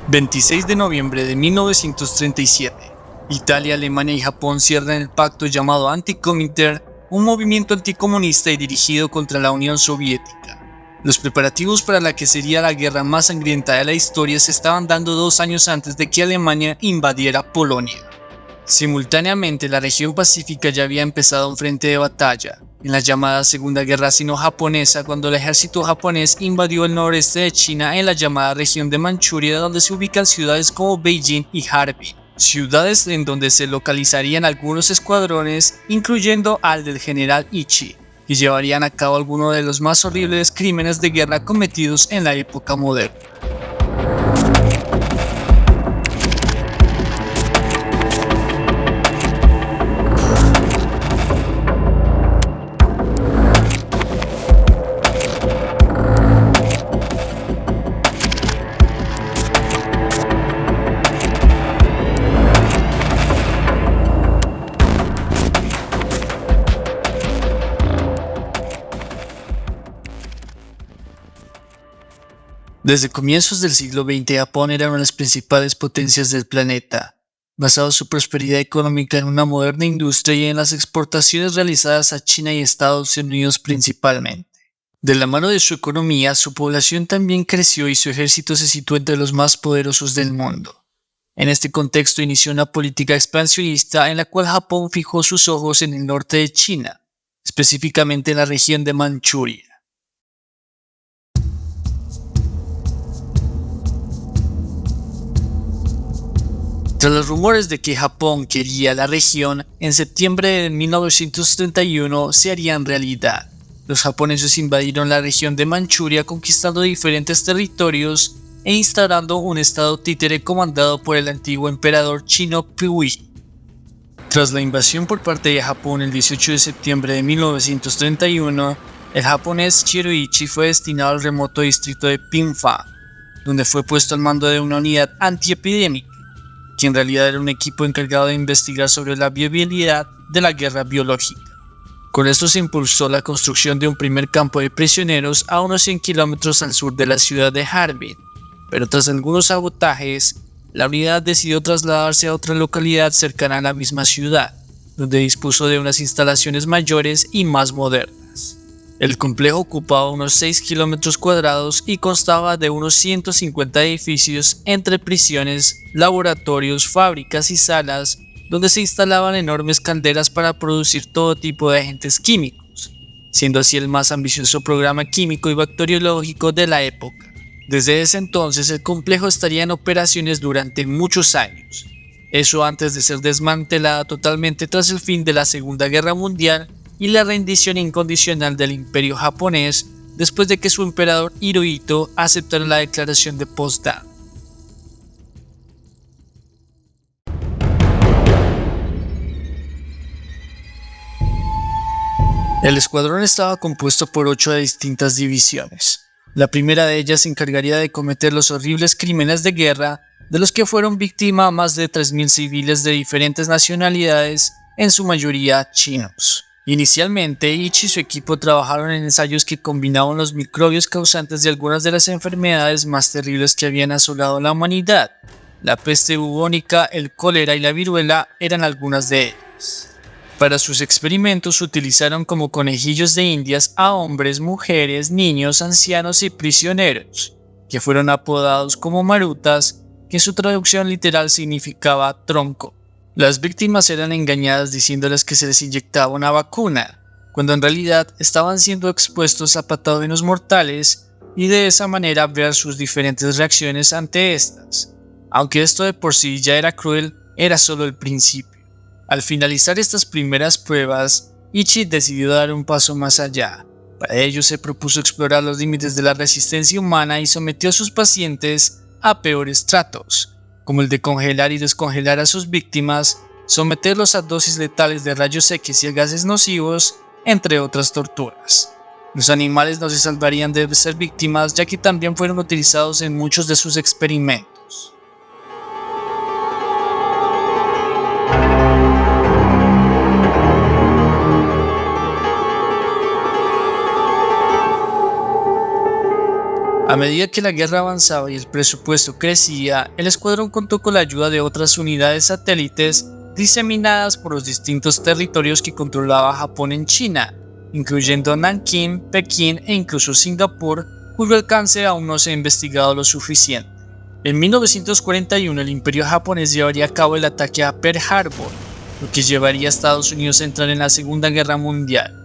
26 de noviembre de 1937, Italia, Alemania y Japón cierran el pacto llamado Anti-Comintern, un movimiento anticomunista y dirigido contra la Unión Soviética. Los preparativos para la que sería la guerra más sangrienta de la historia se estaban dando 2 años antes de que Alemania invadiera Polonia. Simultáneamente, la región pacífica ya había empezado un frente de batalla, en la llamada Segunda Guerra Sino-Japonesa, cuando el ejército japonés invadió el noreste de China en la llamada región de Manchuria, donde se ubican ciudades como Beijing y Harbin, ciudades en donde se localizarían algunos escuadrones, incluyendo al del general Ichi, que llevarían a cabo algunos de los más horribles crímenes de guerra cometidos en la época moderna. Desde comienzos del siglo XX, Japón era una de las principales potencias del planeta, basado su prosperidad económica en una moderna industria y en las exportaciones realizadas a China y Estados Unidos principalmente. De la mano de su economía, su población también creció y su ejército se situó entre los más poderosos del mundo. En este contexto inició una política expansionista en la cual Japón fijó sus ojos en el norte de China, específicamente en la región de Manchuria. Tras los rumores de que Japón quería la región, en septiembre de 1931 se harían realidad. Los japoneses invadieron la región de Manchuria conquistando diferentes territorios e instalando un estado títere comandado por el antiguo emperador chino Puyi. Tras la invasión por parte de Japón el 18 de septiembre de 1931, el japonés Shiroichi fue destinado al remoto distrito de Pinfa, donde fue puesto al mando de una unidad antiepidémica, que en realidad era un equipo encargado de investigar sobre la viabilidad de la guerra biológica. Con esto se impulsó la construcción de un primer campo de prisioneros a unos 100 kilómetros al sur de la ciudad de Harbin, pero tras algunos sabotajes, la unidad decidió trasladarse a otra localidad cercana a la misma ciudad, donde dispuso de unas instalaciones mayores y más modernas. El complejo ocupaba unos 6 kilómetros cuadrados y constaba de unos 150 edificios entre prisiones, laboratorios, fábricas y salas, donde se instalaban enormes calderas para producir todo tipo de agentes químicos, siendo así el más ambicioso programa químico y bacteriológico de la época. Desde ese entonces el complejo estaría en operaciones durante muchos años, eso antes de ser desmantelada totalmente tras el fin de la Segunda Guerra Mundial y la rendición incondicional del Imperio japonés después de que su emperador Hirohito aceptara la declaración de Potsdam. El escuadrón estaba compuesto por 8 distintas divisiones. La primera de ellas se encargaría de cometer los horribles crímenes de guerra, de los que fueron víctima más de 3.000 civiles de diferentes nacionalidades, en su mayoría chinos. Inicialmente, Ichi y su equipo trabajaron en ensayos que combinaban los microbios causantes de algunas de las enfermedades más terribles que habían asolado a la humanidad. La peste bubónica, el cólera y la viruela eran algunas de ellas. Para sus experimentos utilizaron como conejillos de indias a hombres, mujeres, niños, ancianos y prisioneros, que fueron apodados como marutas, que en su traducción literal significaba tronco. Las víctimas eran engañadas diciéndoles que se les inyectaba una vacuna, cuando en realidad estaban siendo expuestos a patógenos mortales y de esa manera ver sus diferentes reacciones ante estas. Aunque esto de por sí ya era cruel, era solo el principio. Al finalizar estas primeras pruebas, Ichi decidió dar un paso más allá. Para ello se propuso explorar los límites de la resistencia humana y sometió a sus pacientes a peores tratos, como el de congelar y descongelar a sus víctimas, someterlos a dosis letales de rayos X y a gases nocivos, entre otras torturas. Los animales no se salvarían de ser víctimas, ya que también fueron utilizados en muchos de sus experimentos. A A medida que la guerra avanzaba y el presupuesto crecía, el escuadrón contó con la ayuda de otras unidades satélites diseminadas por los distintos territorios que controlaba Japón en China, incluyendo Nankín, Pekín e incluso Singapur, cuyo alcance aún no se ha investigado lo suficiente. En 1941 el Imperio japonés llevaría a cabo el ataque a Pearl Harbor, lo que llevaría a Estados Unidos a entrar en la Segunda Guerra Mundial.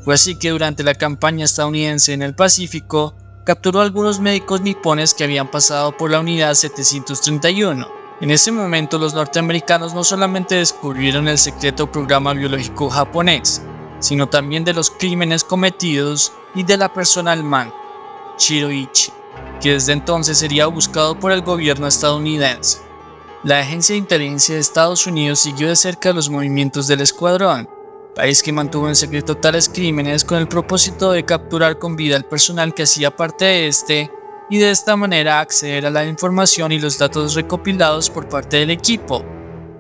Fue así que durante la campaña estadounidense en el Pacífico, capturó a algunos médicos nipones que habían pasado por la Unidad 731. En ese momento los norteamericanos no solamente descubrieron el secreto programa biológico japonés, sino también de los crímenes cometidos y de la persona al mando, Shiroichi, que desde entonces sería buscado por el gobierno estadounidense. La Agencia de Inteligencia de Estados Unidos siguió de cerca los movimientos del escuadrón, país que mantuvo en secreto tales crímenes con el propósito de capturar con vida al personal que hacía parte de este y de esta manera acceder a la información y los datos recopilados por parte del equipo,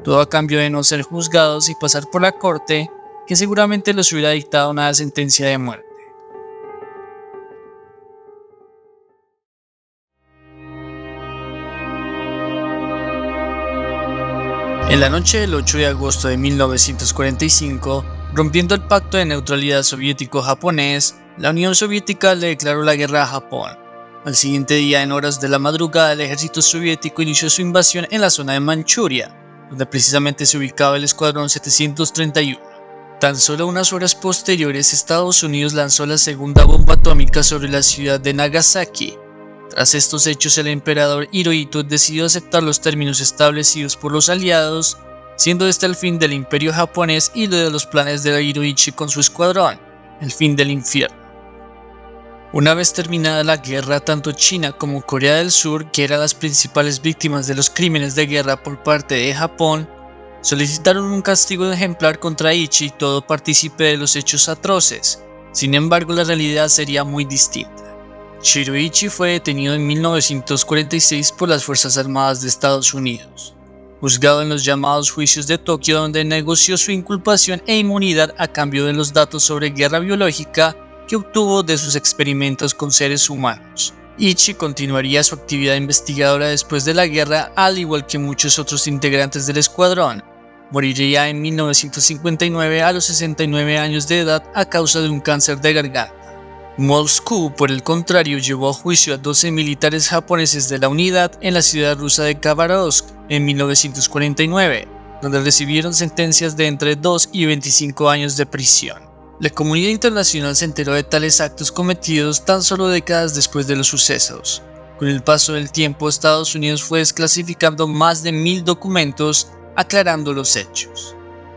todo a cambio de no ser juzgados y pasar por la corte, que seguramente les hubiera dictado una sentencia de muerte. En la noche del 8 de agosto de 1945, rompiendo el pacto de neutralidad soviético-japonés, la Unión Soviética le declaró la guerra a Japón. Al siguiente día, en horas de la madrugada, el ejército soviético inició su invasión en la zona de Manchuria, donde precisamente se ubicaba el Escuadrón 731. Tan solo unas horas posteriores, Estados Unidos lanzó la segunda bomba atómica sobre la ciudad de Nagasaki. Tras estos hechos, el emperador Hirohito decidió aceptar los términos establecidos por los aliados, siendo este el fin del imperio japonés y lo de los planes de Hiroichi con su escuadrón, el fin del infierno. Una vez terminada la guerra, tanto China como Corea del Sur, que eran las principales víctimas de los crímenes de guerra por parte de Japón, solicitaron un castigo ejemplar contra Ichi y todo partícipe de los hechos atroces. Sin embargo, la realidad sería muy distinta. Shiroichi fue detenido en 1946 por las Fuerzas Armadas de Estados Unidos, juzgado en los llamados juicios de Tokio, donde negoció su inculpación e inmunidad a cambio de los datos sobre guerra biológica que obtuvo de sus experimentos con seres humanos. Ichi continuaría su actividad investigadora después de la guerra, al igual que muchos otros integrantes del escuadrón. Moriría en 1959 a los 69 años de edad a causa de un cáncer de garganta. Moscú, por el contrario, llevó a juicio a 12 militares japoneses de la unidad en la ciudad rusa de Khabarovsk en 1949, donde recibieron sentencias de entre 2 y 25 años de prisión. La comunidad internacional se enteró de tales actos cometidos tan solo décadas después de los sucesos. Con el paso del tiempo, Estados Unidos fue desclasificando más de 1000 documentos aclarando los hechos.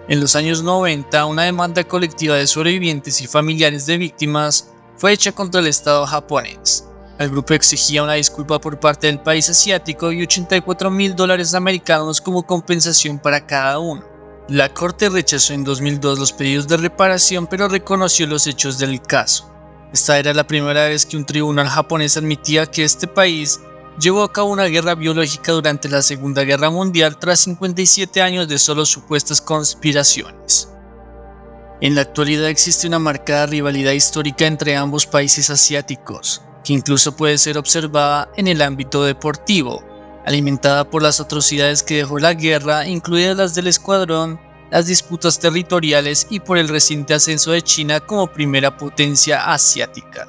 En los años 90, una demanda colectiva de sobrevivientes y familiares de víctimas fue hecha contra el Estado japonés. El grupo exigía una disculpa por parte del país asiático y $84,000 americanos como compensación para cada uno. La corte rechazó en 2002 los pedidos de reparación, pero reconoció los hechos del caso. Esta era la primera vez que un tribunal japonés admitía que este país llevó a cabo una guerra biológica durante la Segunda Guerra Mundial tras 57 años de solo supuestas conspiraciones. En la actualidad existe una marcada rivalidad histórica entre ambos países asiáticos, que incluso puede ser observada en el ámbito deportivo, alimentada por las atrocidades que dejó la guerra, incluidas las del escuadrón, las disputas territoriales y por el reciente ascenso de China como primera potencia asiática.